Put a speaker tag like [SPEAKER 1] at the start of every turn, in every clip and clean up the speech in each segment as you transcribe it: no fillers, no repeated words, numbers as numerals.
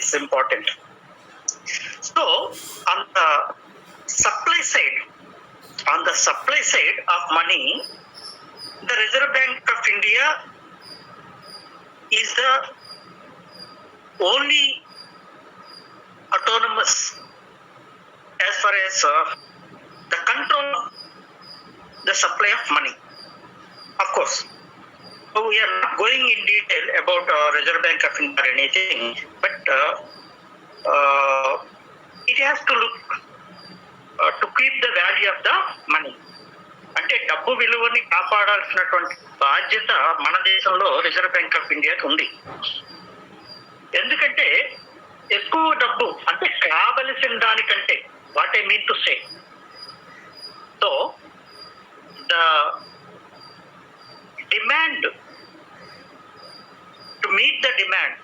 [SPEAKER 1] is important. So on the supply side of money, the Reserve Bank of India is the only autonomous as far as the control of the supply of money. Of course, we are not going in detail about Reserve Bank of India or anything, but it has to look to keep the value of the money. అంటే డబ్బు విలువని కాపాడాల్సినటువంటి బాధ్యత మన దేశంలో reserve bank of ఇండియాకి ఉంది. ఎందుకంటే ఎక్కువ డబ్బు అంటే కావలసిన దానికంటే, what I mean to say, so the demand, to meet the demand,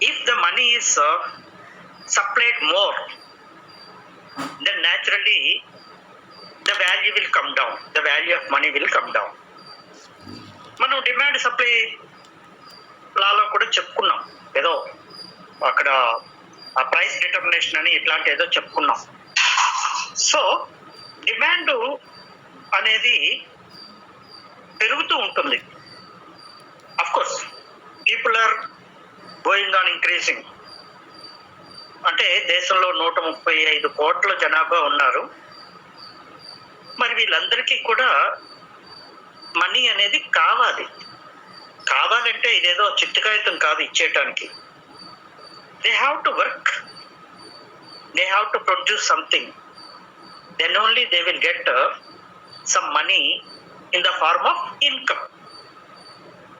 [SPEAKER 1] if the money is supplied more, then naturally the value will come down, the value of money will come down. మనం demand supply లాలో కూడా చెప్పుకున్నాం, ఏదో అక్కడ ఆ price determination అని ఇట్లాంటి ఏదో చెప్పుకున్నాం. సో డిమాండ్ అనేది పెరుగుతూ ఉంటుంది. Of course people are going on increasing. అంటే దేశంలో 135 కోట్ల జనాభా ఉన్నారు. మరి వీళ్ళందరికీ కూడా మనీ అనేది కావాలంటే ఇదేదో చిత్తకాగితం కాదు ఇచ్చేయటానికి. They have to work, they have to produce something, then only they will get some money in the form of income.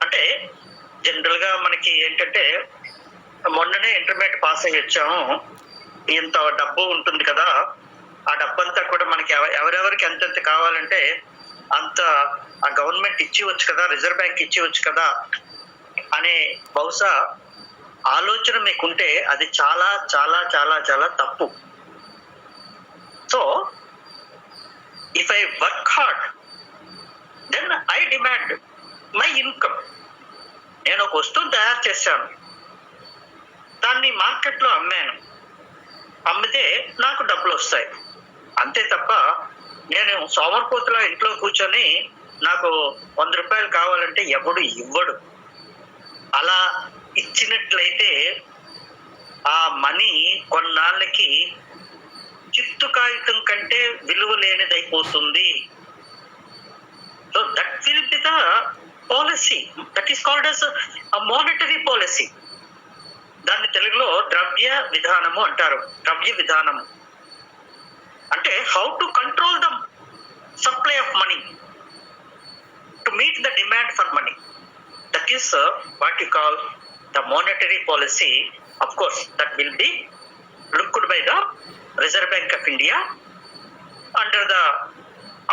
[SPEAKER 1] అంటే జనరల్ గా మనకి ఏంటంటే, మొన్ననే ఇంటర్మీడియట్ పాస్ అయ్యి వచ్చాము, ఇంత డబ్బు ఉంటుంది కదా, ఆ డబ్బంతా కూడా మనకి ఎవరెవరికి ఎంతెంత కావాలంటే అంత ఆ గవర్నమెంట్ ఇచ్చివచ్చు కదా, రిజర్వ్ బ్యాంక్ ఇచ్చివచ్చు కదా అనే బహుశా ఆలోచన మీకుంటే అది చాలా చాలా చాలా చాలా తప్పు. So if I work hard, then I demand my income. నేను ఒక వస్తువును తయారు చేశాను, దాన్ని మార్కెట్లో అమ్మాను, అమ్మితే నాకు డబ్బులు వస్తాయి. అంతే తప్ప నేను సోమరిపోతులా ఇంట్లో కూర్చొని నాకు 100 రూపాయలు కావాలంటే ఎవడు ఇవ్వడు. అలా ఇచ్చినట్లయితే ఆ మనీ కొన్నాళ్ళకి చిత్తు కాగితం కంటే విలువ లేనిదైపోతుంది. So that will be the policy, that is called as a monetary policy. దాన్ని తెలుగులో ద్రవ్య విధానము అంటారు. ద్రవ్య విధానము అంటే how to control the supply of money to meet the demand for money. That is what you call the monetary policy. Of course that will B looked by the reserve bank of India under the,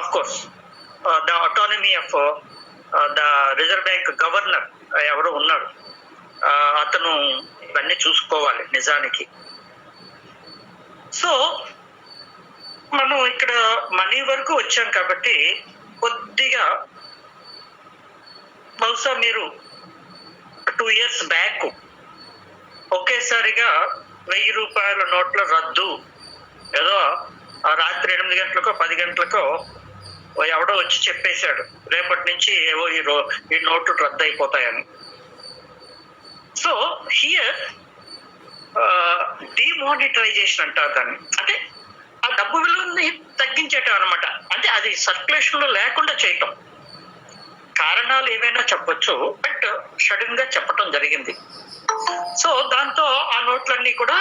[SPEAKER 1] of course, the autonomy of the reserve bank governor ఎవరో ఉన్నాడు, అతను ఇవన్నీ చూసుకోవాలి నిజానికి. So మనం ఇక్కడ money వరకు వచ్చాం కాబట్టి కొద్దిగా బహుశా మీరు 2 years బ్యాక్ ఒకేసారిగా 1000 రూపాయల నోట్ల రద్దు, ఏదో రాత్రి 8 గంటలకో 10 గంటలకో ఎవడో వచ్చి చెప్పేశాడు, రేపటి నుంచి ఏవో ఈ నోట్లు రద్దు అయిపోతాయని. సో హియర్ డిమానిటరైజేషన్ అంటారు దాన్ని. అంటే ఆ డబ్బు విలువని తగ్గించేయటం అనమాట. అంటే అది సర్క్యులేషన్ లో లేకుండా చేయటం. కారణాలు ఏవైనా చెప్పొచ్చు, బట్ సడన్ గా చెప్పటం జరిగింది. సో దాంతో ఆ నోట్లన్నీ కూడా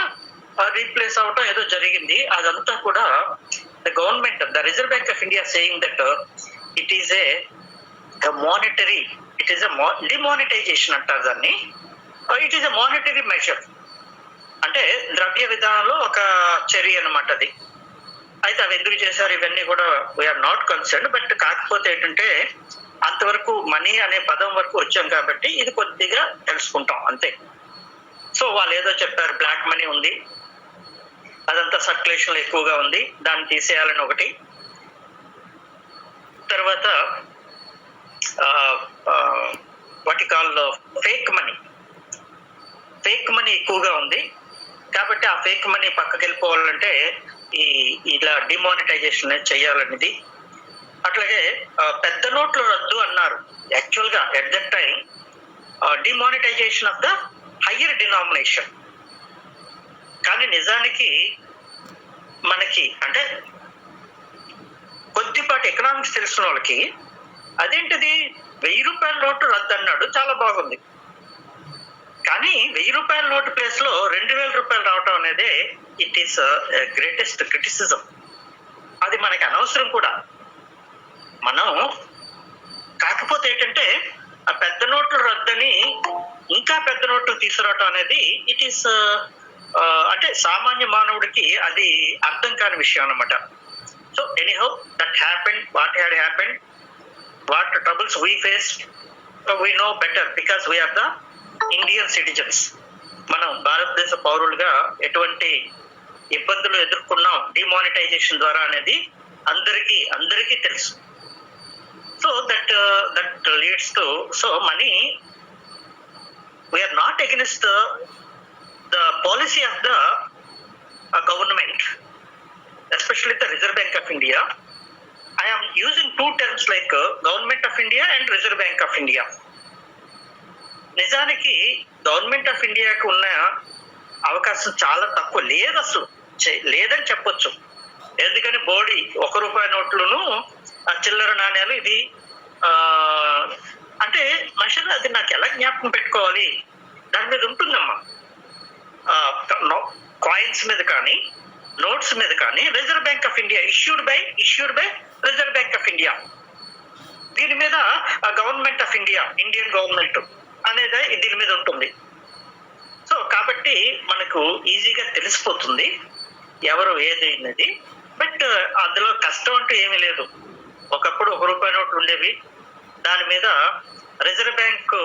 [SPEAKER 1] రీప్లేస్ అవటం ఏదో జరిగింది. అదంతా కూడా the government, the reserve bank of India saying that it is a monetary, it is a demonetisation అంటారు దాన్ని. It is a monetary measure, అంటే ద్రవ్య విధానంలో ఒక చర్య అనమాట అది. అయితే అవి ఎందుకు చేశారు ఇవన్నీ కూడా వీఆర్ నాట్ కన్సర్న్. బట్ కాకపోతే ఏంటంటే అంతవరకు మనీ అనే పదం వరకు వచ్చాం కాబట్టి ఇది కొద్దిగా తెలుసుకుంటాం అంతే. సో వాళ్ళు ఏదో చెప్పారు, బ్లాక్ మనీ ఉంది, అదంతా సర్క్యులేషన్ లో ఎక్కువగా ఉంది, దాన్ని తీసేయాలని ఒకటి. తర్వాత what you call fake money. Fake money ఎక్కువగా ఉంది. కాబట్టి ఆ ఫేక్ మనీ పక్కకి వెళ్ళిపోవాలంటే ఇలా డిమానిటైజేషన్ చేయాలనేది. అట్లాగే పెద్ద నోట్లు రద్దు అన్నారు. యాక్చువల్ గా at that time demonetisation of the higher denomination. కానీ నిజానికి మనకి అంటే కొద్దిపాటి ఎకనామిక్స్ తెలిసిన వాళ్ళకి అదేంటిది 1000 రూపాయల నోటు రద్దు అన్నాడు, చాలా బాగుంది. కానీ 1000 రూపాయల నోటు ప్లేస్ లో 2000 రూపాయలు రావటం అనేది ఇట్ ఈస్ గ్రేటెస్ట్ క్రిటిసిజం. అది మనకి అనవసరం కూడా. మనం కాకపోతే ఏంటంటే ఆ పెద్ద నోట్లు రద్దని ఇంకా పెద్ద నోట్లు తీసుకురావటం అనేది ఇట్ ఈస్ అంటే సామాన్య మానవుడికి అది అర్థం కాని విషయం అన్నమాట. So anyhow that happened, what had happened, what troubles we face we know better because we are the Indian citizens. మనం భారతదేశ పౌరులుగా ఎటువంటి ఇబ్బందులు ఎదుర్కొన్నాం డిమానిటైజేషన్ ద్వారా అనేది అందరికీ తెలుసు. So that leads to money. We are not against the policy of the government, especially the Reserve Bank of India. I am using two terms like Government of India and Reserve Bank of India. నిజానికి government of ఇండియాకి ఉన్న అవకాశం చాలా తక్కువ, లేదని చెప్పొచ్చు. ఎందుకని body 1 రూపాయి నోట్లను చిల్లర నాణ్యాలు ఇది అంటే మనుషులు అది నాకు ఎలా జ్ఞాపకం పెట్టుకోవాలి దాని మీద ఉంటుందమ్మా. కాయిన్స్ మీద కానీ నోట్స్ మీద కానీ reserve bank of India issued by reserve bank of India, దీని మీద government of India, Indian government అనేది దీని మీద ఉంటుంది. సో కాబట్టి మనకు ఈజీగా తెలిసిపోతుంది ఎవరు ఏదైనది. బట్ అందులో కష్టం అంటూ ఏమీ లేదు. ఒకప్పుడు 1 రూపాయి నోట్లు ఉండేవి, దాని మీద రిజర్వ్ బ్యాంకు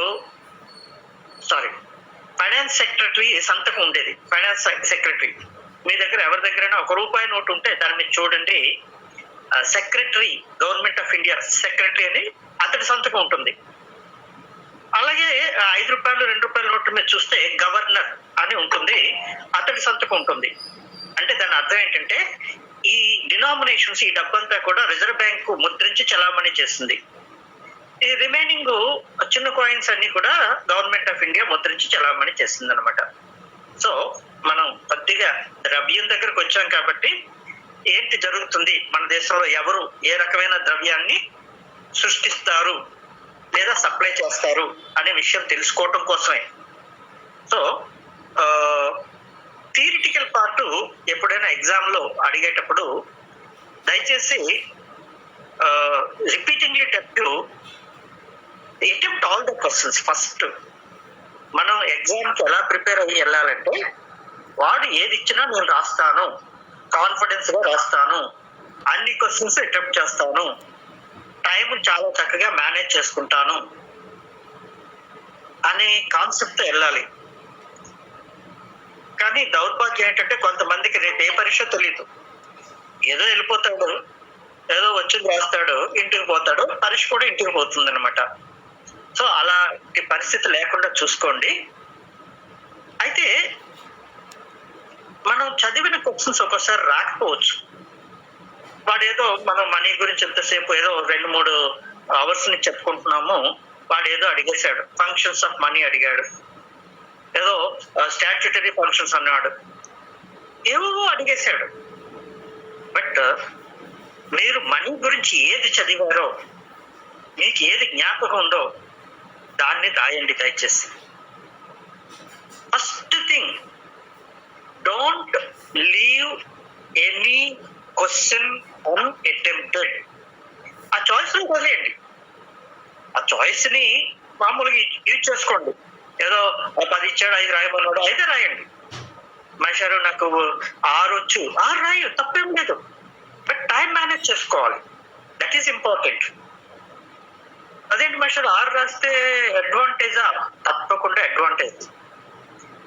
[SPEAKER 1] ఫైనాన్స్ సెక్రటరీ సంతకం ఉండేది. ఫైనాన్స్ సెక్రటరీ మీ దగ్గర ఎవరి దగ్గరైనా 1 రూపాయి నోటు ఉంటే దాని మీద చూడండి, secretary, government of India secretary అని అతడి సంతకం ఉంటుంది. అలాగే 5 రూపాయలు 2 రూపాయల నోటు మీద చూస్తే గవర్నర్ అని ఉంటుంది, అతడి సంతకం ఉంటుంది. అంటే దాని అర్థం ఏంటంటే ఈ డినామినేషన్స్, ఈ డబ్బంతా కూడా రిజర్వ్ బ్యాంకు ముద్రించి చలామణి చేస్తుంది. ఈ రిమైనింగ్ చిన్న కాయిన్స్ అన్ని కూడా గవర్నమెంట్ ఆఫ్ ఇండియా ముద్రించి చలామణి చేస్తుంది అనమాట. సో మనం కొద్దిగా ద్రవ్యం దగ్గరకు వచ్చాం కాబట్టి ఏంటి జరుగుతుంది మన దేశంలో, ఎవరు ఏ రకమైన ద్రవ్యాన్ని సృష్టిస్తారు లేదా సప్లై చేస్తారు అనే విషయం తెలుసుకోవటం కోసమే. సో థియరిటికల్ పార్ట్ ఎప్పుడైనా ఎగ్జామ్ లో అడిగేటప్పుడు దయచేసి repeatingly attempt all the questions. First మనం ఎగ్జామ్కి ఎలా ప్రిపేర్ అయ్యి వెళ్ళాలంటే, వాడు ఏది ఇచ్చినా నేను రాస్తాను, కాన్ఫిడెన్స్ గా రాస్తాను, అన్ని క్వశ్చన్స్ అటెంప్ట్ చేస్తాను, టైం చాలా చక్కగా మేనేజ్ చేసుకుంటాను అనే కాన్సెప్ట్ తో వెళ్ళాలి. కానీ దౌర్భాగ్యం ఏంటంటే కొంతమందికి రేపు ఏ పరీక్ష తెలియదు, ఏదో వెళ్ళిపోతాడు, ఏదో వచ్చింది రాస్తాడు, ఇంటికి పోతాడు, పరీక్ష కూడా ఇంటికి పోతుంది అనమాట. సో అలాంటి పరిస్థితి లేకుండా చూసుకోండి. అయితే మనం చదివిన క్వశ్చన్స్ ఒక్కోసారి రాకపోవచ్చు. వాడు ఏదో మనం మనీ గురించి ఎంతసేపు ఏదో 2-3 అవర్స్ ని చెప్పుకుంటున్నాము, వాడు ఏదో అడిగేశాడు, ఫంక్షన్స్ ఆఫ్ మనీ అడిగాడు, ఏదో స్టాట్యూటరీ ఫంక్షన్స్ అన్నాడు, ఏవో అడిగేశాడు. బట్ మీరు మనీ గురించి ఏది చదివారో, మీకు ఏది జ్ఞాపకం ఉందో దాన్ని రాయండి దయచేసి. First thing, don't leave any question unattempted. ఆ చాయిస్ ని వదిలేయండి. ఆ చాయిస్ ని మామూలుగా యూజ్ చేసుకోండి. ఏదో 10 ఇచ్చాడు, 5 రాయమన్నాడు, 5 రాయండి. మనిషారు నాకు 6 వచ్చు, 6 రాయు, తప్పేం లేదు. బట్ టైం మేనేజ్ చేసుకోవాలి, దట్ ఈస్ ఇంపార్టెంట్. అదేంటి మనిషారు 6 రాస్తే అడ్వాంటేజా? తప్పకుండా అడ్వాంటేజ్.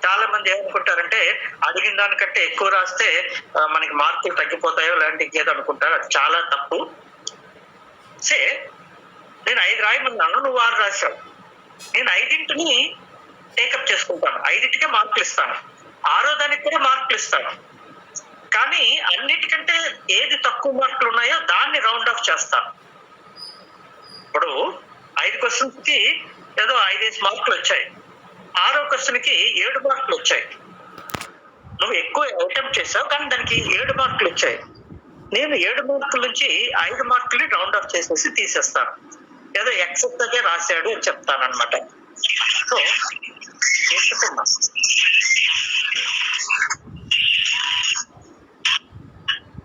[SPEAKER 1] చాలా మంది ఏమనుకుంటారంటే అడిగిన దానికంటే ఎక్కువ రాస్తే మనకి మార్కులు తగ్గిపోతాయో లాంటి ఏదో అనుకుంటారు. అది చాలా తప్పు. నేను 5 రాయమన్నాను, నువ్వు 6 రాశావు. నేను 5ని టేకప్ చేసుకుంటాను, 5టికే మార్కులు ఇస్తాను, 6వ దానికి కూడా మార్కులు ఇస్తాను. కానీ అన్నిటికంటే ఏది తక్కువ మార్కులు ఉన్నాయో దాన్ని రౌండ్ ఆఫ్ చేస్తాను. ఇప్పుడు 5 క్వశ్చన్స్ కి ఏదో 5 మార్కులు వచ్చాయి, 6వ క్వశ్చన్ కి 7 మార్కులు వచ్చాయి. నువ్వు ఎక్కువ అటెంప్ట్ చేసావు కానీ దానికి 7 మార్కులు వచ్చాయి. నేను 7 మార్కుల నుంచి 5 మార్కులు రౌండ్ ఆఫ్ చేసేసి తీసేస్తాను. ఏదో ఎక్సెప్ట్గా రాశాడు అని చెప్తాను అనమాట. So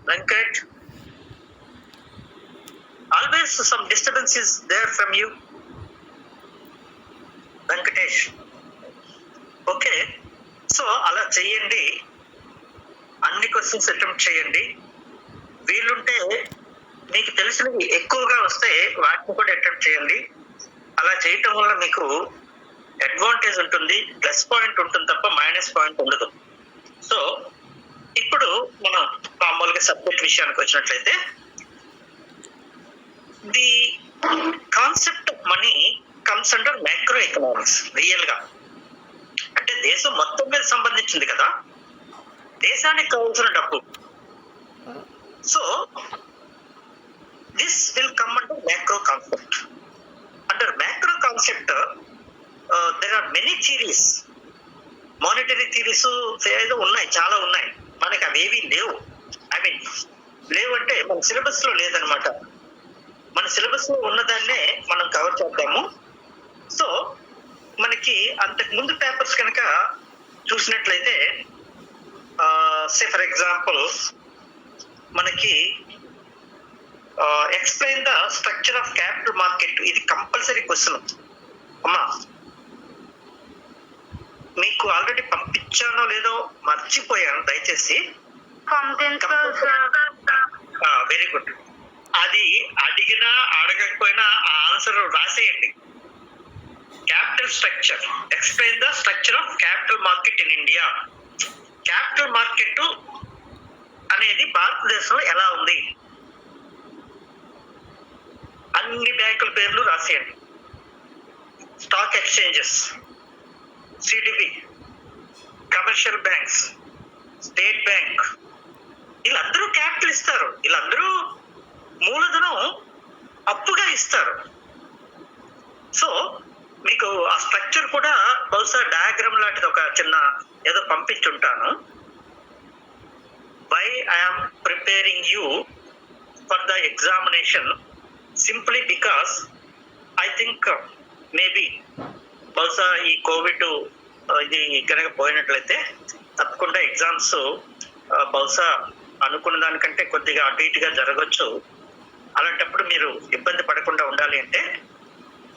[SPEAKER 1] Venkat, always some disturbance is there from you. Venkatesh, okay. So అలా చెయ్యండి, అన్ని క్వశ్చన్స్ అటెంప్ట్ చేయండి. వీలుంటే మీకు తెలిసినవి ఎక్కువగా వస్తే వాటిని కూడా అటెంప్ట్ చేయండి. అలా చేయటం వల్ల మీకు అడ్వాంటేజ్ ఉంటుంది, ప్లస్ పాయింట్ ఉంటుంది తప్ప మైనస్ పాయింట్ ఉండదు. సో ఇప్పుడు మనం మామూలుగా సబ్జెక్ట్ విషయానికి వచ్చినట్లయితే, the concept of money comes under micro economics. Real గా అంటే దేశం మొత్తం మీద సంబంధించింది కదా, దేశానికి కావాల్సిన డబ్బు. So this will come under macro concept. Under macro concept there are many theories. Monetary theories ఏదో ఉన్నాయి, చాలా ఉన్నాయి. మనకి అవేవి లేవు. ఐ మీన్ లేవు అంటే మన సిలబస్ లో లేదనమాట. మన సిలబస్ లో ఉన్నదాన్నే మనం కవర్ చేద్దాము. సో మనకి అంతకు ముందు పేపర్స్ కనుక చూసినట్లయితే, సే ఫర్ ఎగ్జాంపుల్ మనకి explain the structure of capital market, ఇది కంపల్సరీ క్వశ్చన్ అమ్మా. మీకు ఆల్రెడీ పంపించానో లేదో మర్చిపోయాను, దయచేసి. Very good. అది అడిగినా అడగకపోయినా ఆ ఆన్సర్ రాసేయండి. Capital structure, explain the structure of capital market in India. Capital market అనేది భారతదేశంలో ఎలా ఉంది, అన్ని బ్యాంకుల పేర్లు రాసేయండి. Stock exchanges, SIDBI, commercial banks, state bank, వీళ్ళందరూ క్యాపిటల్ ఇస్తారు. వీళ్ళందరూ మూలధనం అప్పుగా ఇస్తారు. సో మీకు ఆ స్ట్రక్చర్ కూడా బహుశా డయాగ్రామ్ లాంటిది ఒక చిన్న ఏదో పంపించుంటాను. Why I'm preparing you for the examination simply because I think maybe బహుశా ఈ కోవిడ్ ఇది కనుక పోయినట్లయితే తప్పకుండా ఎగ్జామ్స్ బహుశా అనుకున్న దానికంటే కొద్దిగా అటు ఇటుగా జరగచ్చు. అలాంటప్పుడు మీరు ఇబ్బంది పడకుండా ఉండాలి అంటే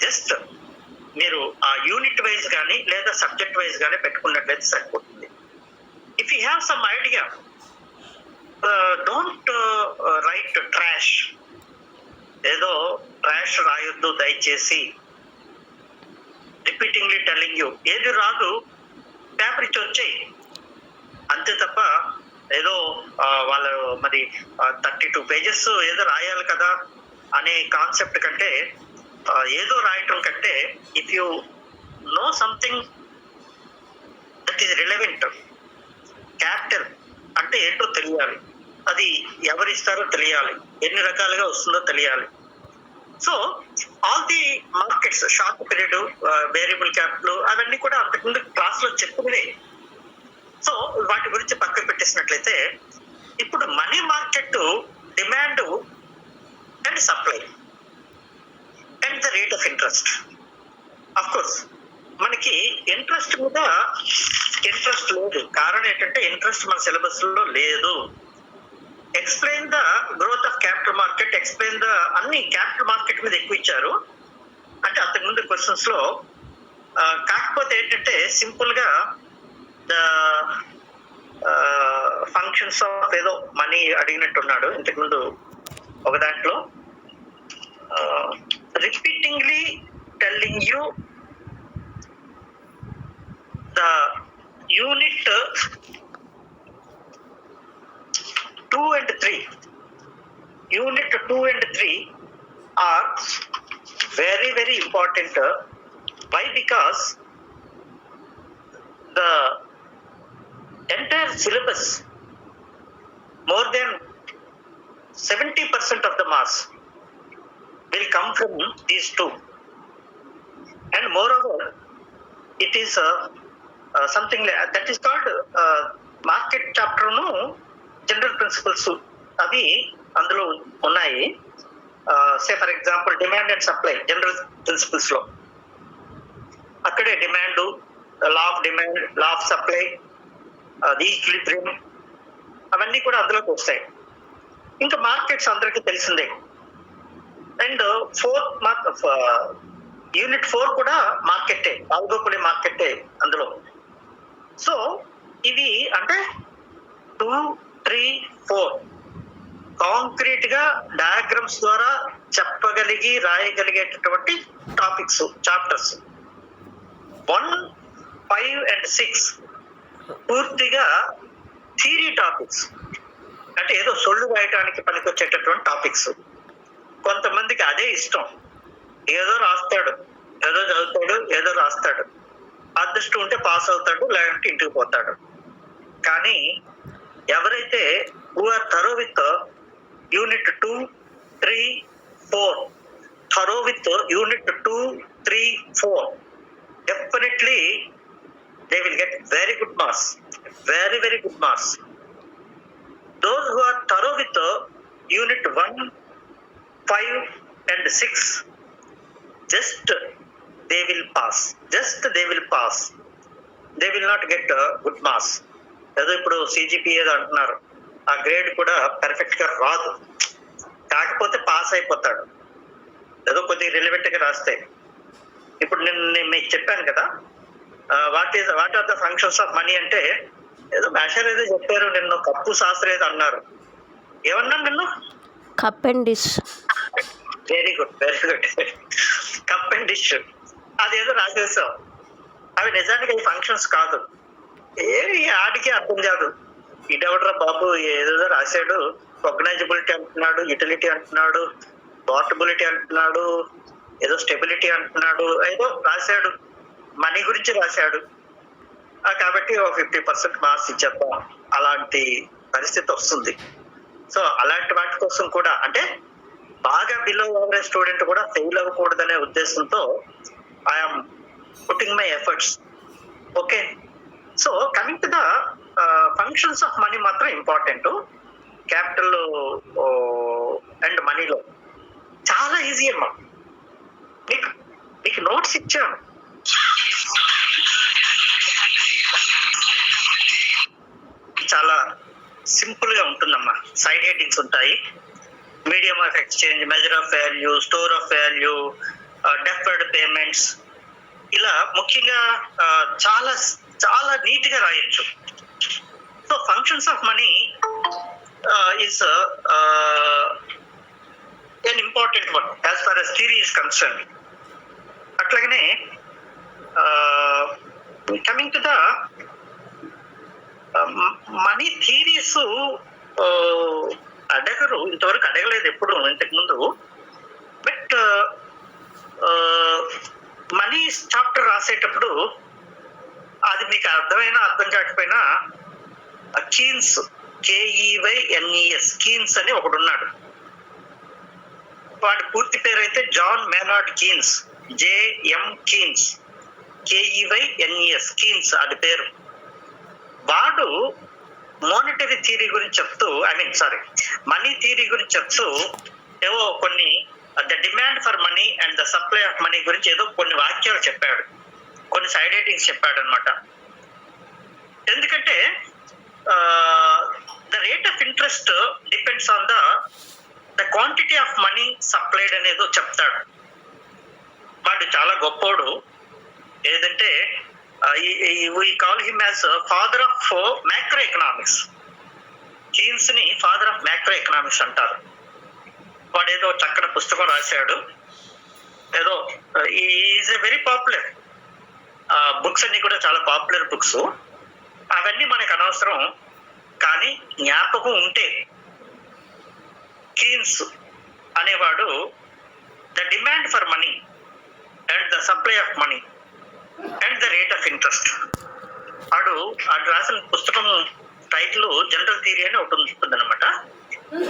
[SPEAKER 1] జస్ట్ మీరు ఆ యూనిట్ వైజ్ కానీ లేదా సబ్జెక్ట్ వైజ్ కానీ పెట్టుకున్నట్లయితే సరిపోతుంది. If you have some idea, don't write trash. ఏదో ట్రాష్ రాయొద్దు దయచేసి. రిపీటింగ్లీ టెల్లింగ్ యూ, ఏది రాదు పేపర్ ఇచ్చి వచ్చేయి అంతే తప్ప ఏదో వాళ్ళు మరి 32 పేజెస్ ఏదో రాయాలి కదా అనే కాన్సెప్ట్ కంటే, ఏదో రాయటం కంటే, if you know something that is relevant, capital అంటే ఏంటో తెలియాలి, అది ఎవరిస్తారో తెలియాలి, ఎన్ని రకాలుగా వస్తుందో తెలియాలి. So all the markets, short period, variable capital, అవన్నీ కూడా అంతకుముందు క్లాస్ లో చెప్పుకునే. సో వాటి గురించి పక్కన పెట్టేసినట్లయితే, ఇప్పుడు money market demand and supply and the rate of interest. Of course మనకి ఇంట్రెస్ట్ మీద ఇంట్రెస్ట్ లేదు. కారణం ఏంటంటే ఇంట్రెస్ట్ మన సిలబస్ లో లేదు. Explain the growth of capital market, explain the అన్ని క్యాపిటల్ మార్కెట్ మీద ఎక్కువ ఇచ్చారు అంటే అంతకుముందు క్వశ్చన్స్ లో. కాకపోతే ఏంటంటే సింపుల్ గా ద ఫంక్షన్స్ ఆఫ్ ఏదో మనీ అడిగినట్టున్నాడు ఇంతకుముందు ఒక దాంట్లో. Repeatingly telling you the unit 2 and 3. Unit 2 and 3 are very, very important. Why? Because the entire syllabus, more than 70% of the marks will come from these two. And moreover, it is something that is called market chapter nu general principles avi అందులో ఉన్నాయి. Say for example demand and supply general principles లో అక్కడే demand, law of demand, law of supply, the equilibrium అవన్నీ కూడా అందులోకి వస్తాయి. ఇంకా markets అందరికీ తెలిసిందే. అండ్ యూనిట్ 4 కూడా మార్కెటే, ఆల్గోపులే మార్కెటే అందులో. సో ఇవి అంటే 2, 3, 4 కాంక్రీట్ గా డయాగ్రామ్స్ ద్వారా చెప్పగలిగి రాయగలిగేటటువంటి టాపిక్స్, చాప్టర్స్. 1, 5 and 6 పూర్తిగా థియరీ టాపిక్స్, అంటే ఏదో సొల్లు రాయటానికి పనికొచ్చేటటువంటి టాపిక్స్. కొంతమందికి అదే ఇష్టం, ఏదో రాస్తాడు, ఏదో చదువుతాడు, ఏదో రాస్తాడు, అదృష్టం ఉంటే పాస్ అవుతాడు, లేదంటే ఇంటికి పోతాడు. కానీ ఎవరైతే who are thorough with unit 2, 3, 4, thorough with unit 2, 3, 4, definitely they will get very good marks, very very good marks. Those who are thorough with unit 1, 5 and 6, just they will pass, they will not get good marks. ఏదో ఇప్పుడు CGPA అంటున్నారు, ఆ grade కూడా perfect గా రాదు, కాకపోతే pass అయిపోతాడు ఏదో కొద్దిగా రిలవెంట్ గా రాస్తే. ఇప్పుడు నేను మీకు చెప్పాను కదా, what are the functions of money అంటే, ఏదో మేషర్ ఏదో చెప్పారు నిన్ను, కప్పు శాస్త్రం ఏదో అన్నారు. ఏమన్నా నిన్ను?
[SPEAKER 2] Cup and dish.
[SPEAKER 1] Very good, very good. Cup and dish అదేదో రాసేసావు. అవి నిజానికి అవి ఫంక్షన్స్ కాదు. ఆడికి అర్థం కాదు, ఇటెవడరా బాబు ఏదేదో రాశాడు, ఆర్గనైజబిలిటీ అంటున్నాడు, యూటిలిటీ అంటున్నాడు, పోర్టబిలిటీ అంటున్నాడు, ఏదో స్టెబిలిటీ అంటున్నాడు, ఏదో రాశాడు, మనీ గురించి రాశాడు. కాబట్టి 50% మార్క్స్ ఇచ్చేద్దాం, అలాంటి పరిస్థితి వస్తుంది. సో అలాంటి వాటి కోసం కూడా, అంటే బాగా బిలో యావరేజ్ స్టూడెంట్ కూడా ఫెయిల్ అవ్వకూడదనే ఉద్దేశంతో I'm putting my efforts. Okay, so coming to the functions of money మాత్రం ఇంపార్టెంట్. క్యాపిటల్ అండ్ మనీలో చాలా ఈజీ అమ్మా. మీకు నోట్స్ ఇచ్చాను, చాలా సింపుల్ గా ఉంటుందమ్మా. సైడ్ హెడ్డింగ్స్ ఉంటాయి, medium of exchange, measure of value, store of value, deferred payments, ఇలా ముఖ్యంగా చాలా చాలా నీట్ గా రాయొచ్చు. So functions of money is an important one as far as theory is concerned. అట్లాగనే coming to the money theories అడగరు, ఇంతవరకు అడగలేదు ఎప్పుడు ఇంతకు ముందు. బట్ మనీ చాప్టర్ రాసేటప్పుడు అది మీకు అర్థమైనా అర్థం కాకపోయినా, కీన్స్, KEYNES, కీన్స్ అని ఒకడు ఉన్నాడు. వాడి పూర్తి పేరు అయితే John Maynard Keynes, JM Keynes, KEYNES, Keynes అది పేరు. వాడు మోనిటరీ థియరీ గురించి చెప్తూ, మనీ థియరీ గురించి చెప్తూ ఏవో కొన్ని the demand for money and the supply of money గురించి ఏదో కొన్ని వాక్యాలు చెప్పాడు, కొన్ని సైడ్ హెడ్డింగ్స్ చెప్పాడు అనమాట. ఎందుకంటే the rate of interest depends on the quantity of money supplied అనేదో చెప్తాడు. వాడు చాలా గొప్పోడు. ఏదంటే we call him as father of macro economics. Keynes ని ఫాదర్ ఆఫ్ మ్యాక్రో ఎకనామిక్స్ అంటారు. వాడు ఏదో చక్కని పుస్తకం రాశాడు, ఏదో is a very popular. Books అన్ని కూడా చాలా పాపులర్ బుక్స్. అవన్నీ మనకు అనవసరం, కానీ జ్ఞాపకం ఉంటే కీన్స్ అనేవాడు the demand for money and the supply of money and the rate of interest, ఆడు రాసిన పుస్తకం టైటిల్ జనరల్ థియరీ అని ఒకటి ఉంటుంది అనమాట.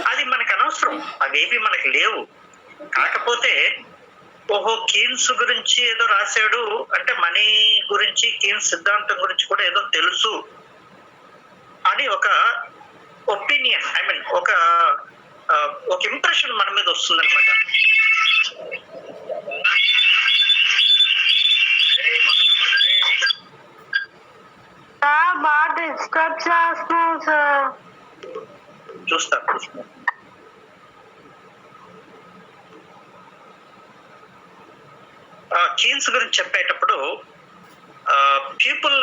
[SPEAKER 1] అది మనకు అనవసరం, అవేవి మనకి లేవు. కాకపోతే ఓహో కీన్స్ గురించి ఏదో రాశాడు అంటే మనీ గురించి, కీన్స్ సిద్ధాంతం గురించి కూడా ఏదో తెలుసు అని ఒక ఒపీనియన్, ఐ మీన్ ఒక ఇంప్రెషన్ మన మీద వస్తుంది అనమాట. చూస్తా కీన్స్ గురించి చెప్పేటప్పుడు పీపుల్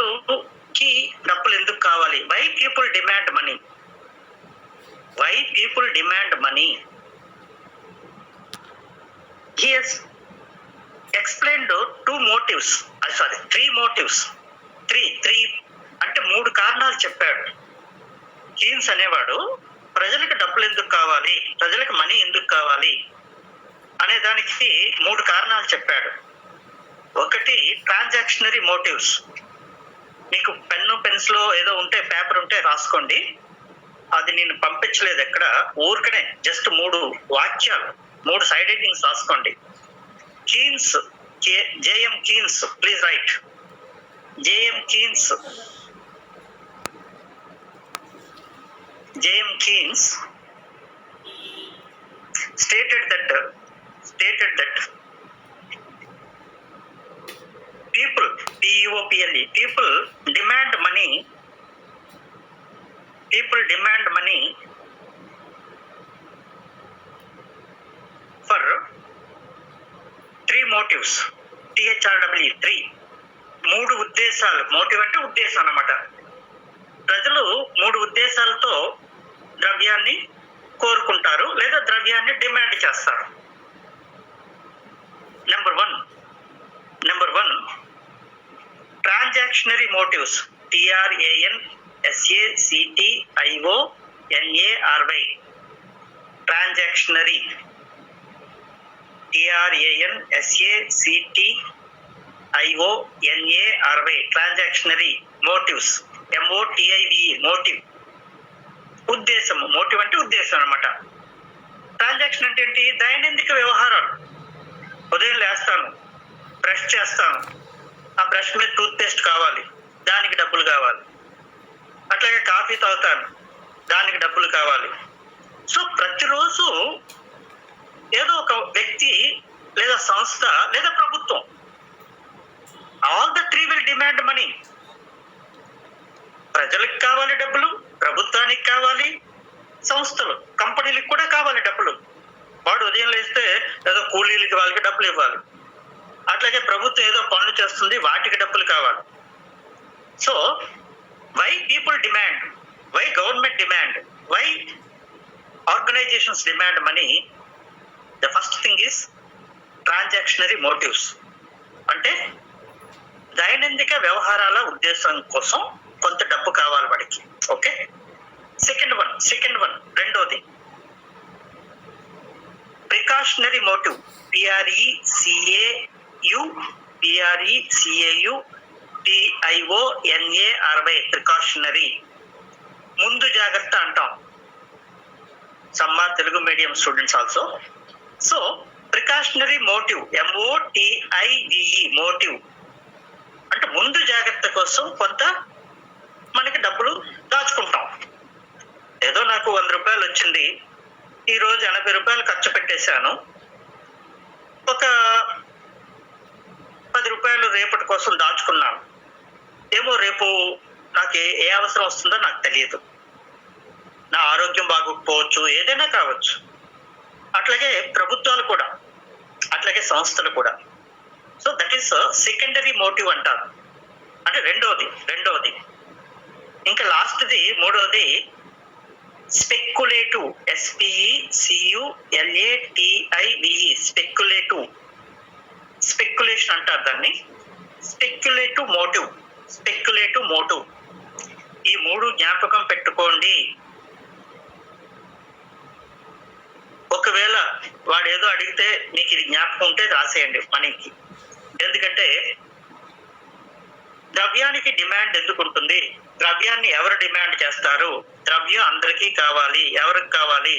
[SPEAKER 1] కి డబ్బులు ఎందుకు కావాలి, why people demand money, why people demand money. He has explained two motives, sorry, three motives. Three అంటే 3 కారణాలు చెప్పాడు. కీన్స్ అనేవాడు ప్రజలకు డబ్బులు ఎందుకు కావాలి, ప్రజలకు మనీ ఎందుకు కావాలి అనే దానికి 3 కారణాలు చెప్పాడు. ఒకటి ట్రాన్సాక్షనరీ మోటివ్స్. మీకు పెన్ను పెన్సిల్ ఏదో ఉంటే, పేపర్ ఉంటే రాసుకోండి. అది నేను పంపించలేదు ఎక్కడ, ఊరికనే జస్ట్ 3 వాక్యాలు, 3 సైడ్ హెడ్డింగ్స్ రాసుకోండి. Keynes, JM Keynes, please write. JM Keynes stated that people, people demand money for 3 motives. THRW 3 ఉద్దేశాలు. మోటివ్ అంటే ఉద్దేశం అన్నమాట. ప్రజలు 3 ఉద్దేశాలతో ద్రవ్యాన్ని కోరుకుంటారు లేదా ద్రవ్యాన్ని డిమాండ్ చేస్తారు. Number one transactionary motives. TRANSACTIONARY transactionary. TRANSACTIONARY transactionary motives. MOTIVE motive, ఉద్దేశం. మోటివ్ అంటే ఉద్దేశం అనమాట. ట్రాన్సాక్షన్ అంటే ఏంటి? దైనందిక వ్యవహారాలు. ఉదయం లేస్తాను, బ్రష్ చేస్తాను, ఆ బ్రష్ మీద టూత్ పేస్ట్ కావాలి, దానికి డబ్బులు కావాలి. అట్లాగే కాఫీ తాగుతాను, దానికి డబ్బులు కావాలి. సో ప్రతిరోజు ఏదో ఒక వ్యక్తి లేదా సంస్థ లేదా ప్రభుత్వం, all the 3 will demand money. ప్రజలకు కావాలి డబ్బులు, ప్రభుత్వానికి కావాలి, సంస్థలు కంపెనీలకు కూడా కావాలి డబ్బులు. వాడు ఉదయం లేస్తే ఏదో కూలీలకి వాళ్ళకి డబ్బులు ఇవ్వాలి. అట్లాగే ప్రభుత్వం ఏదో పనులు చేస్తుంది, వాటికి డబ్బులు కావాలి. So why people demand, why government demand, why organisations demand money? The first thing is transactionary motives. అంటే దైనందిక వ్యవహారాల ఉద్దేశం కోసం కొంత డబ్బు కావాలి వాడికి. ఓకే. సెకండ్ వన్ రెండోది ప్రికాషనరీ మోటివ్. PRECAUTIONARY precautionary. ముందు జాగ్రత్త అంటాం. సమ్మా Telugu medium students also. So precautionary motive, MOTIVE motive అంటే ముందు జాగ్రత్త కోసం కొంత మనకి డబ్బులు దాచుకుంటాం. ఏదో నాకు 100 రూపాయలు వచ్చింది, ఈ రోజు 80 రూపాయలు ఖర్చు పెట్టేశాను, ఒక 10 రూపాయలు రేపటి కోసం దాచుకున్నాను. ఏమో రేపు నాకు ఏ అవసరం వస్తుందో నాకు తెలియదు, నా ఆరోగ్యం బాగోకపోవచ్చు, ఏదైనా కావచ్చు. అట్లాగే ప్రభుత్వాలు కూడా, అట్లాగే సంస్థలు కూడా. So that is secondary motive అంటారు. అంటే రెండవది. ఇంకా లాస్ట్ది మూడవది స్పెక్యులేటివ్. SPECULATIVE స్పెక్యులేషన్ అంటారు దాన్ని. Speculative motive. ఈ 3 జ్ఞాపకం పెట్టుకోండి. ఒకవేళ వాడు ఏదో అడిగితే మీకు ఇది జ్ఞాపకం ఉంటే రాసేయండి మనకి. ఎందుకంటే ద్రవ్యానికి డిమాండ్ ఎందుకు ఉంటుంది? ద్రవ్యాన్ని ఎవరు డిమాండ్ చేస్తారు? ద్రవ్యం అందరికీ కావాలి. ఎవరికి కావాలి?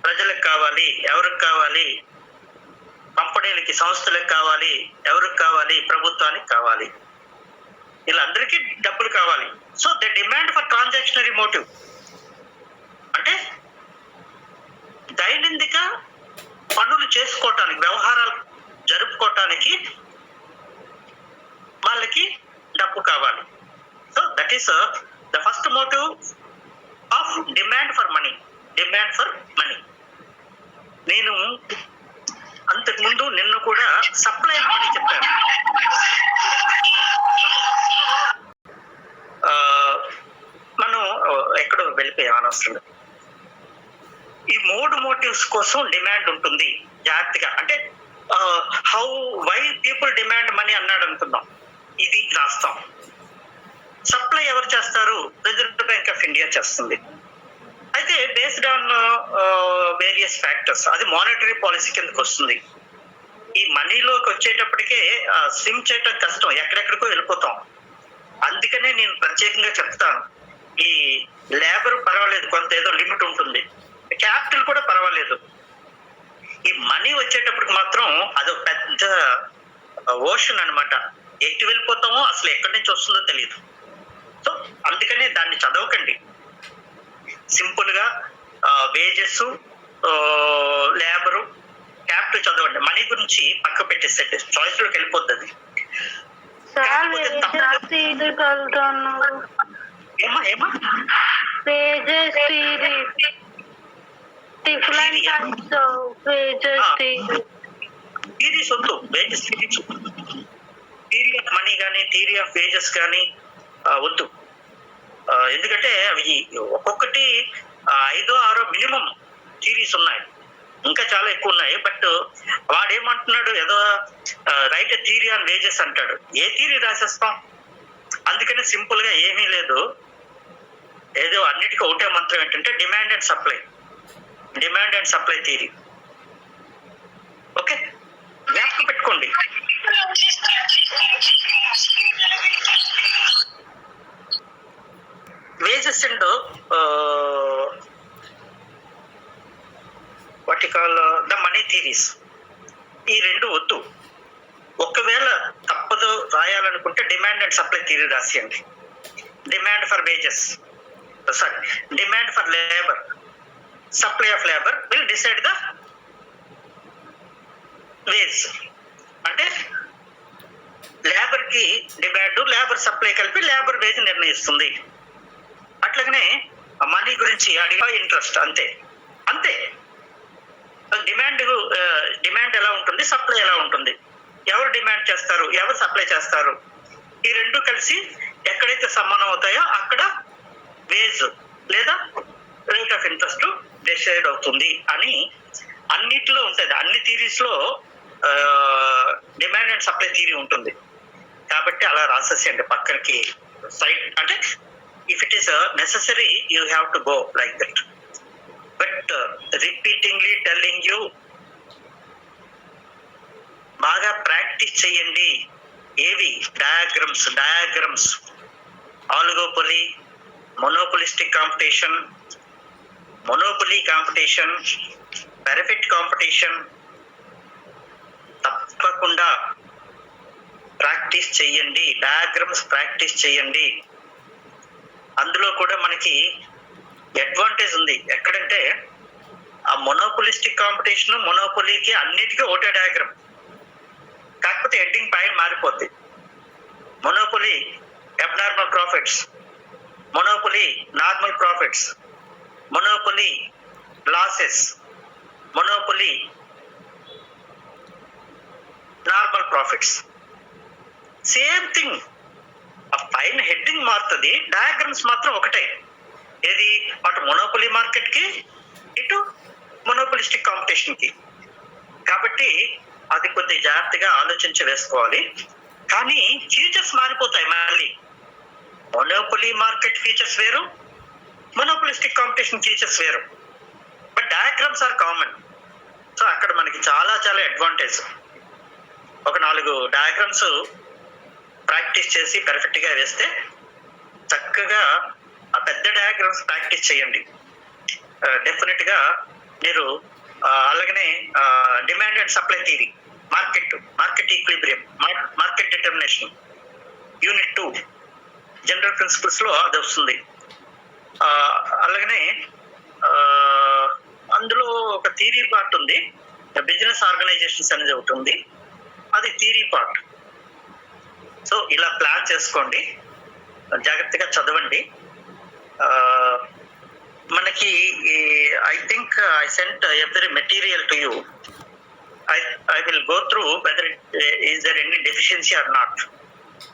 [SPEAKER 1] ప్రజలకు కావాలి. ఎవరికి కావాలి? కంపెనీలకి, సంస్థలకు కావాలి. ఎవరికి కావాలి? ప్రభుత్వానికి కావాలి. వీళ్ళందరికీ డబ్బులు కావాలి. So the demand for transactionary motive అంటే దైనందిక పనులు చేసుకోవటానికి, వ్యవహారాలు జరుపుకోవటానికి వాళ్ళకి డబ్బు కావాలి. So that is the first motive of demand for money. Demand for money. నేను అంతకుముందు నిన్ను కూడా సప్లై మనీ చెప్పాను. మనం ఎక్కడో వెళ్ళిపోయాం అనవసరం. ఈ 3 మోటివ్స్ కోసం డిమాండ్ ఉంటుంది జాగ్రత్తగా. అంటే వై పీపుల్ డిమాండ్ మనీ అన్నాడు అనుకుందాం, ఇది రాస్తాం. సప్లై ఎవరు చేస్తారు? రిజర్వ్ బ్యాంక్ ఆఫ్ ఇండియా చేస్తుంది. అయితే బేస్డ్ ఆన్ వేరియస్ ఫ్యాక్టర్స్ అది మానిటరీ పాలసీ కిందకి వస్తుంది. ఈ మనీలోకి వచ్చేటప్పటికే స్విమ్ చేయటం కష్టం, ఎక్కడెక్కడికో వెళ్ళిపోతాం. అందుకనే నేను ప్రత్యేకంగా చెప్తాను, ఈ లేబర్ పర్వాలేదు, కొంత ఏదో లిమిట్ ఉంటుంది, క్యాపిటల్ కూడా పర్వాలేదు. ఈ మనీ వచ్చేటప్పటికి మాత్రం అదొక పెద్ద ఓషన్ అన్నమాట. ఎటు వెళ్ళిపోతామో అసలు ఎక్కడి నుంచి వస్తుందో తెలియదు. సో అందుకనే దాన్ని చదవకండి. సింపుల్ గా వేజెస్, లేబరు, క్యాపిటల్ చదవండి. మనీ గురించి పక్క పెట్టేస్తే చాయిస్ లోకి వెళ్ళిపోతుంది. థియరీస్ వద్దు, wages theories, theory of money కానీ థియరీ ఆఫ్ వేజెస్ కానీ వద్దు. ఎందుకంటే అవి ఒక్కొక్కటి 5-6 మినిమం థియరీస్ ఉన్నాయి, ఇంకా చాలా ఎక్కువ ఉన్నాయి. బట్ వాడేమంటున్నాడు, ఏదో రైట్ థియరీ ఆన్ వేజెస్ అంటాడు. ఏ థియరీ రాసేస్తాం? అందుకనే సింపుల్ గా ఏమీ లేదు, ఏదో అన్నిటికీ ఒకటే మంత్రం ఏంటంటే demand and supply. Demand and supply theory. Okay, జ్ఞాపకం పెట్టుకోండి. Wages and what you call the money theories, ఈ రెండు వద్దు. ఒకవేళ తప్పదు రాయాలనుకుంటే డిమాండ్ అండ్ సప్లై థియరీ రాసేయండి. Demand for wages, sorry, demand for labour, supply of labour will decide the wage. అంటే లేబర్ కి డిమాండ్, లేబర్ సప్లై కలిపి లేబర్ వేజ్ నిర్ణయిస్తుంది. అట్లాగనే మనీ గురించి అడిగా ఇంట్రెస్ట్, అంతే అంతే. డిమాండ్ ఎలా ఉంటుంది, సప్లై ఎలా ఉంటుంది, ఎవరు డిమాండ్ చేస్తారు, ఎవరు సప్లై చేస్తారు, ఈ రెండు కలిసి ఎక్కడైతే సమానం అవుతాయో అక్కడ వేజ్ లేదా రేట్ ఆఫ్ ఇంట్రెస్ట్ డిసైడ్ అవుతుంది అని అన్నిట్లో ఉంటుంది. అన్ని థియరీస్ లో డిమాండ్ అండ్ సప్లై థియరీ ఉంటుంది. కాబట్టి అలా రాసేసేయండి పక్కనకి సైడ్. అంటే if it is necessary you have to go like that. But repeatingly telling you, బాగా ప్రాక్టీస్ చేయండి. ఏవి? Diagrams, oligopoly, monopolistic competition, monopoly competition, perfect competition. తప్పకుండా ప్రాక్టీస్ చేయండి, డయాగ్రమ్స్ ప్రాక్టీస్ చేయండి. అందులో కూడా మనకి అడ్వాంటేజ్ ఉంది. ఎక్కడంటే ఆ మొనోపొలిస్టిక్ కాంపిటీషన్, మొనోపొలికి అన్నిటికీ ఒకటే డయాగ్రామ్, కాకపోతే హెడ్డింగ్ పైన మారిపోద్ది. Monopoly abnormal profits, monopoly normal profits, monopoly losses, monopoly normal profits. Same thing, ఆ పైన హెడ్డింగ్ మారుతుంది, డయాగ్రామ్స్ మాత్రం ఒకటే. ఏది? అటు మొనోపొలి మార్కెట్ కి, ఇటు మొనోపొలిస్టిక్ కాంపిటీషన్ కి. కాబట్టి అది కొద్దిగా జాగ్రత్తగా ఆలోచించి వేసుకోవాలి. కానీ ఫీచర్స్ మారిపోతాయి మళ్ళీ. మొనోపొలి మార్కెట్ ఫీచర్స్ వేరు, మొనోపొలిస్టిక్ కాంపిటీషన్ ఫీచర్స్ వేరు. But diagrams are common. So అక్కడ మనకి చాలా చాలా అడ్వాంటేజ్. ఒక 4 డయాగ్రామ్స్ ప్రాక్టీస్ చేసి పర్ఫెక్ట్ గా వేస్తే చక్కగా ఆ పెద్ద డయాగ్రామ్స్ ప్రాక్టీస్ చేయండి. డెఫినెట్ గా మీరు అలాగనే demand and supply theory, market equilibrium, market determination, unit 2 general principles లో అది వస్తుంది. అలాగనే అందులో ఒక థియరీ పార్ట్ ఉంది, బిజినెస్ ఆర్గనైజేషన్స్ అనేది ఒకటి ఉంది, అది థియరీ పార్ట్. సో ఇలా ప్లాన్ చేసుకోండి, జాగ్రత్తగా చదవండి. మనకి I think I sent every material to you. I will go through whether is there any deficiency or not.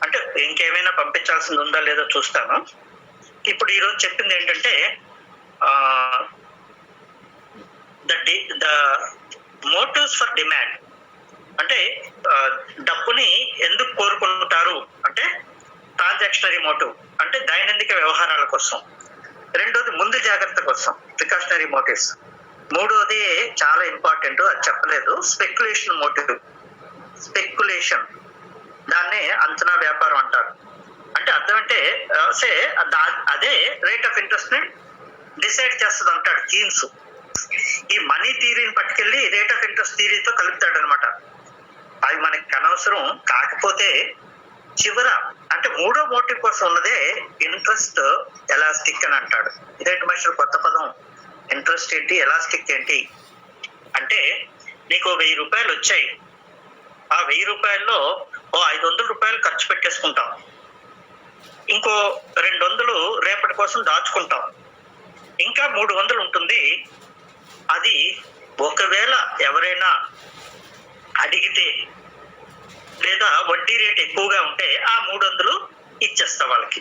[SPEAKER 1] అంటే ఇంకేమైనా పంపించాల్సింది ఉందా లేదో చూస్తాను. ఇప్పుడు ఈరోజు చెప్పింది ఏంటంటే ద మోటివ్స్ ఫర్ డిమాండ్, అంటే డబ్బుని ఎందుకు కోరుకుంటారు అంటే ట్రాన్సాక్షనరీ మోటివ్, అంటే దైనందిక వ్యవహారాల కోసం. రెండోది ముందు జాగ్రత్త కోసం, ప్రికాషనరీ మోటివ్స్. మూడోది చాలా ఇంపార్టెంట్, అది చెప్పలేదు, స్పెక్యులేషన్ మోటివ్. స్పెక్యులేషన్ దాన్నే అంచనా వ్యాపారం అంటారు. అంటే అర్థం అంటే అదే రేట్ ఆఫ్ ఇంట్రెస్ట్ ని డిసైడ్ చేస్తుంది అంటాడు కీన్స్. ఈ మనీ థియరీని పట్టుకెళ్ళి రేట్ ఆఫ్ ఇంట్రెస్ట్ థియరీతో కలుపుతాడు అనమాట. అవి మనకి అనవసరం. కాకపోతే చివర అంటే మూడో మోటివ్ కోసం ఉన్నదే ఇంట్రెస్ట్ ఎలాస్టిక్ అని అంటాడు. ఇదేంటి మనుషులు కొత్త పదం, ఇంట్రెస్ట్ ఏంటి, ఎలాస్టిక్ ఏంటి అంటే, నీకు 1000 రూపాయలు వచ్చాయి, ఆ 1000 రూపాయల్లో 500 రూపాయలు ఖర్చు పెట్టేసుకుంటాం, ఇంకో 200 రేపటి కోసం దాచుకుంటాం, ఇంకా 300 ఉంటుంది. అది ఒకవేళ ఎవరైనా అడిగితే లేదా వడ్డీ రేట్ ఎక్కువగా ఉంటే ఆ 300 ఇచ్చేస్తా వాళ్ళకి,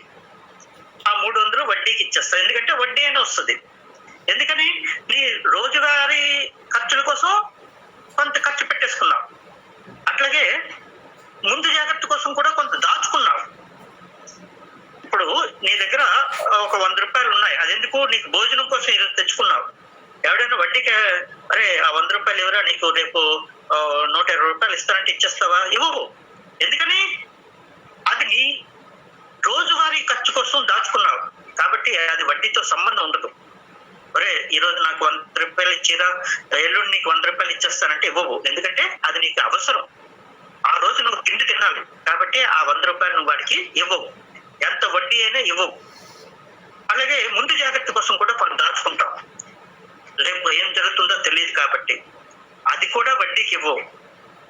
[SPEAKER 1] ఆ 300 వడ్డీకి ఇచ్చేస్తా. ఎందుకంటే వడ్డీ అయినా వస్తుంది. ఎందుకని నీ రోజువారీ ఖర్చుల కోసం కొంత ఖర్చు పెట్టేసుకున్నావు, అట్లాగే ముందు జాగ్రత్త కోసం కూడా కొంత దాచుకున్నావు. ఇప్పుడు నీ దగ్గర ఒక 100 రూపాయలు ఉన్నాయి, అదెందుకు నీకు భోజనం కోసం ఈరోజు తెచ్చుకున్నావు. ఎవడైనా వడ్డీకి అరే ఆ 100 రూపాయలు ఎవరా నీకు రేపు 120 రూపాయలు ఇస్తానంటే ఇచ్చేస్తావా? ఇవ్వవు. ఎందుకని అది నీ రోజువారీ ఖర్చు కోసం దాచుకున్నావు కాబట్టి అది వడ్డీతో సంబంధం ఉండదు. ఒరే ఈరోజు నాకు 100 రూపాయలు ఇచ్చిరా, ఎల్లుండి నీకు 100 రూపాయలు ఇచ్చేస్తానంటే ఇవ్వవు. ఎందుకంటే అది నీకు అవసరం, ఆ రోజు నువ్వు తిండి తినాలి కాబట్టి ఆ 100 రూపాయలు నువ్వు వాడికి ఇవ్వవు, ఎంత వడ్డీ అయినా ఇవ్వవు. అలాగే ముందు జాగ్రత్త కోసం కూడా మనం దాచుకుంటాం, రేపు ఏం జరుగుతుందో తెలియదు కాబట్టి అది కూడా వడ్డీకి ఇవ్వవు.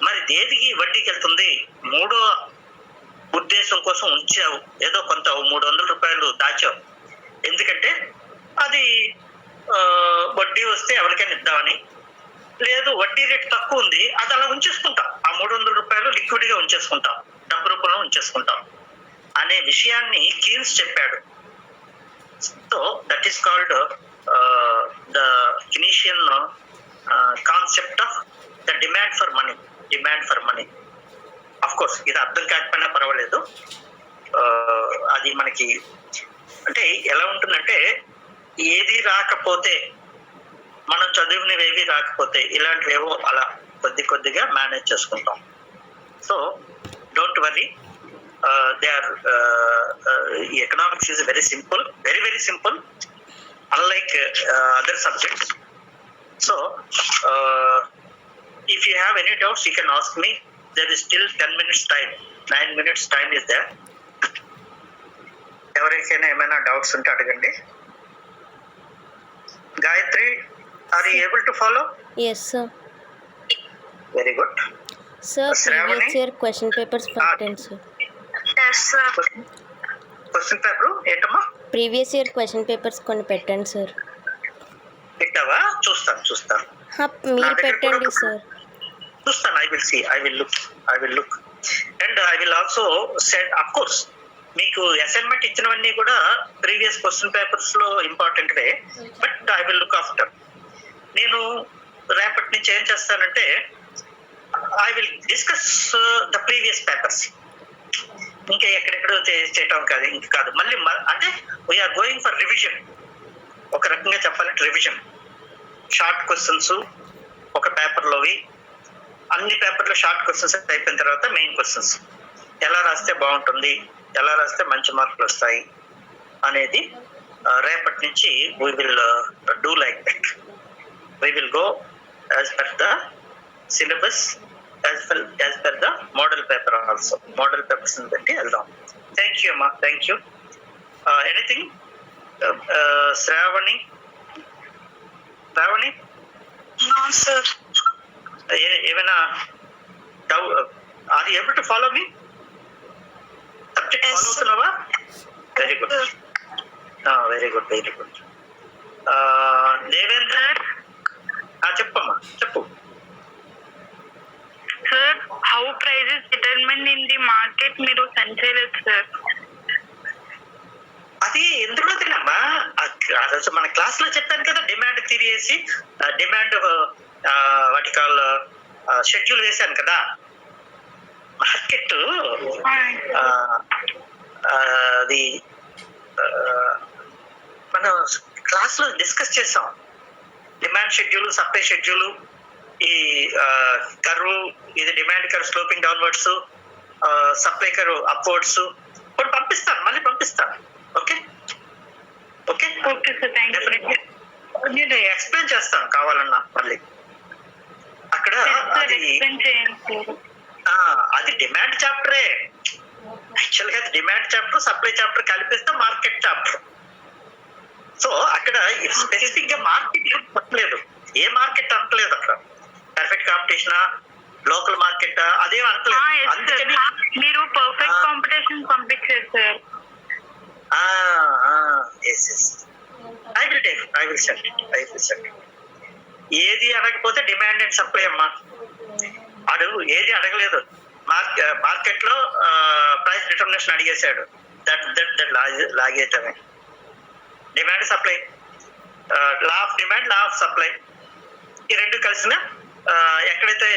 [SPEAKER 1] మరి దేనికి వడ్డీకి వెళ్తుంది? మూడో ఉద్దేశం కోసం ఉంచావు, ఏదో కొంత 300 రూపాయలు దాచావు, ఎందుకంటే అది వడ్డీ వస్తే ఎవరికైనా ఇద్దామని. లేదు వడ్డీ రేట్ తక్కువ ఉంది, అది అలా ఉంచేసుకుంటాం, ఆ 300 రూపాయలు లిక్విడ్ గా ఉంచేసుకుంటాం, డబ్బు రూపంలో ఉంచేసుకుంటాం అనే విషయాన్ని కీన్స్ చెప్పాడు. So that is called the Fisherian concept of the demand for money. Of course ఇది అర్థం కాకపోయినా పర్వాలేదు. అది మనకి అంటే ఎలా ఉంటుందంటే, ఏది రాకపోతే మనం చదివినవేవి రాకపోతే ఇలాంటివేవో అలా కొద్దిగా మేనేజ్ చేసుకుంటాం. So don't worry, they are economics is very simple, very simple, unlike other subjects. So if you have any doubts you can ask me. There is still 10 minutes time, 9 minutes time is there. ఎవరికైనా ఏమైనా doubts ఉంటే అడగండి. Gayatri, are you able to follow?
[SPEAKER 2] Yes sir.
[SPEAKER 1] Very good.
[SPEAKER 2] Sir, previous year question papers pattern sir.
[SPEAKER 1] Yes sir. Question paper ఏంటమ్మా?
[SPEAKER 2] Previous year question papers కొన్ని పెట్టండి sir.
[SPEAKER 1] పెట్టావా? చూస్తాను.
[SPEAKER 2] మీరు పెట్టండి సార్.
[SPEAKER 1] చూస్తాను. I will look and I will also send, of course మీకు assignment ఇచ్చినవన్నీ కూడా ప్రీవియస్ క్వశ్చన్ పేపర్స్ లో important way, but I will look after. నేను రేపటి నుంచి ఏం చేస్తానంటే I will discuss the previous papers. ఇంకా ఎక్కడెక్కడో చేయటం కాదు, మళ్ళీ అంటే వీఆర్ గోయింగ్ ఫర్ రివిజన్. ఒక రకంగా చెప్పాలంటే రివిజన్, షార్ట్ క్వశ్చన్స్ ఒక పేపర్లోవి, అన్ని పేపర్లో షార్ట్ క్వశ్చన్స్ అయిపోయిన తర్వాత మెయిన్ క్వశ్చన్స్. ఎలా రాస్తే బాగుంటుంది, ఎలా రాస్తే మంచి మార్కులు వస్తాయి అనేది రేపటి నుంచి we will do like that. We will go as per the syllabus, as per the model paper also. Model papers బట్టి వెళ్దాం. థ్యాంక్ యూ అమ్మా, thank you. Anything Shravani?
[SPEAKER 3] Sir
[SPEAKER 1] ఏమైనా are you able to follow me? Subject
[SPEAKER 3] Yes,
[SPEAKER 1] follow
[SPEAKER 3] sir.
[SPEAKER 1] అవుతున్నావా? Very good, very good, very good. Devender చెప్పమ్మా, చెప్పు.
[SPEAKER 3] Sir how prices determine in the market మీరు send చేయలేదు sir.
[SPEAKER 1] అది ఎందులో తినమ్మా, అసలు మన క్లాస్ లో చెప్పాను కదా, డిమాండ్ థియరీ వేసి డిమాండ్ వాటి కాల్ షెడ్యూల్ వేశాను కదా. మార్కెట్ అది మనం క్లాస్ లో డిస్కస్ చేసాం. డిమాండ్ షెడ్యూల్, సప్లై షెడ్యూల్, ఈ కర్వ్, ఇది demand curve sloping downwards, supply curve upwards. ఇప్పుడు పంపిస్తాను, మళ్ళీ పంపిస్తాను. Okay okay
[SPEAKER 3] okay sir, thank you.
[SPEAKER 1] నేను ఎక్స్ప్లెయిన్ చేస్తాను కావాలన్నా మళ్ళీ. అక్కడ అది
[SPEAKER 3] ఎక్స్ప్లెయిన్ చేయండి సార్.
[SPEAKER 1] అది డిమాండ్ చాప్టరే. యాక్చువల్ గా డిమాండ్ చాప్టర్, సప్లై చాప్టర్ కలిపిస్తే మార్కెట్ చాప్టర్. సో అక్కడ స్పెసిఫిక్ గా మార్కెట్ చెప్పలేదు, ఏ మార్కెట్ అంటలేదు అక్కడ. పర్ఫెక్ట్ కాంపిటీషనా, లోకల్ మార్కెట్ అదేం అంటలేదు. అందుకని
[SPEAKER 3] మీరు పర్ఫెక్ట్ కాంపిటీషన్ పంపించారు sir.
[SPEAKER 1] I will send it. ఏది అడగకపోతే డిమాండ్ అండ్ సప్లై అమ్మా. అడుగు, ఏది అడగలేదు. మార్కెట్ లో ప్రైస్ డిటర్మినేషన్ అడిగేశాడు, దట్ లాగేయటమే. Demand supply, law of demand, law of supply, ఈ రెండు కలిసిన ఎక్కడైతే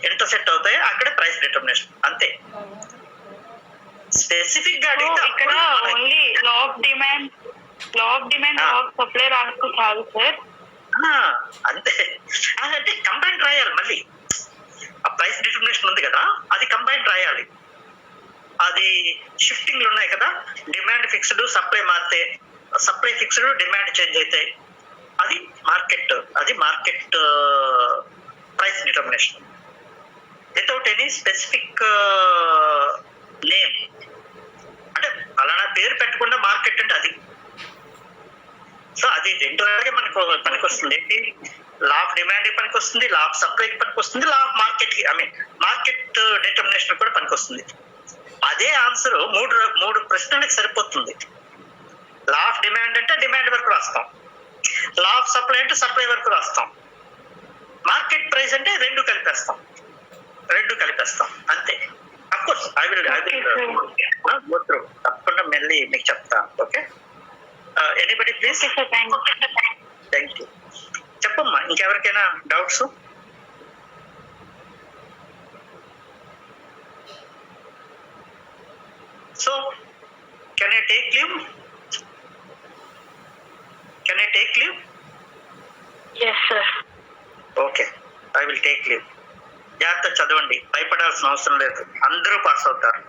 [SPEAKER 1] ఇంటర్సెక్ట్ అవుతాయో అక్కడే ప్రైస్ డిటర్మినేషన్, అంతే. స్పెసిఫిక్ గా అడిగితే
[SPEAKER 3] ఇక్కడ only law of demand, law of supply రాస్తూ చాలు సార్.
[SPEAKER 1] అంతే. అంటే కంబైన్ రాయాలి మళ్ళీ. ఆ ప్రైస్ డిటర్మినేషన్ ఉంది కదా, అది కంబైన్ రాయాలి. అది షిఫ్టింగ్లు ఉన్నాయి కదా, డిమాండ్ ఫిక్స్డ్, సప్లై మారితే, సప్లై ఫిక్స్డ్, డిమాండ్ చేంజ్ అయితే అది market price determination without any specific name. అంటే అలానా పేరు పెట్టకుండా మార్కెట్ అంటే అది. సో అది రెండు రకాలుగా మనకు పనికొస్తుంది. ఏంటి, లా ఆఫ్ డిమాండ్ పనికి వస్తుంది, లా ఆఫ్ సప్లైకి పనికి వస్తుంది, law of market market determination కూడా పనికి వస్తుంది. అదే ఆన్సర్ మూడు ప్రశ్నలకు సరిపోతుంది. లా ఆఫ్ డిమాండ్ అంటే డిమాండ్ వరకు రాస్తాం, లా ఆఫ్ సప్లై అంటే సప్లై వరకు రాస్తాం, మార్కెట్ ప్రైస్ అంటే రెండు కలిపేస్తాం అంతే. Of course I will go through, తప్పకుండా మళ్ళీ మీకు చెప్తా. Okay, anybody please? Thank you. చెప్పమ్మా, ఇంకెవరికైనా doubts? So can I take leave?
[SPEAKER 3] Yes sir.
[SPEAKER 1] Okay, I will take leave. జాగ్రత్త చదవండి, భయపడాల్సిన అవసరం లేదు, అందరూ పాస్ అవుతారు.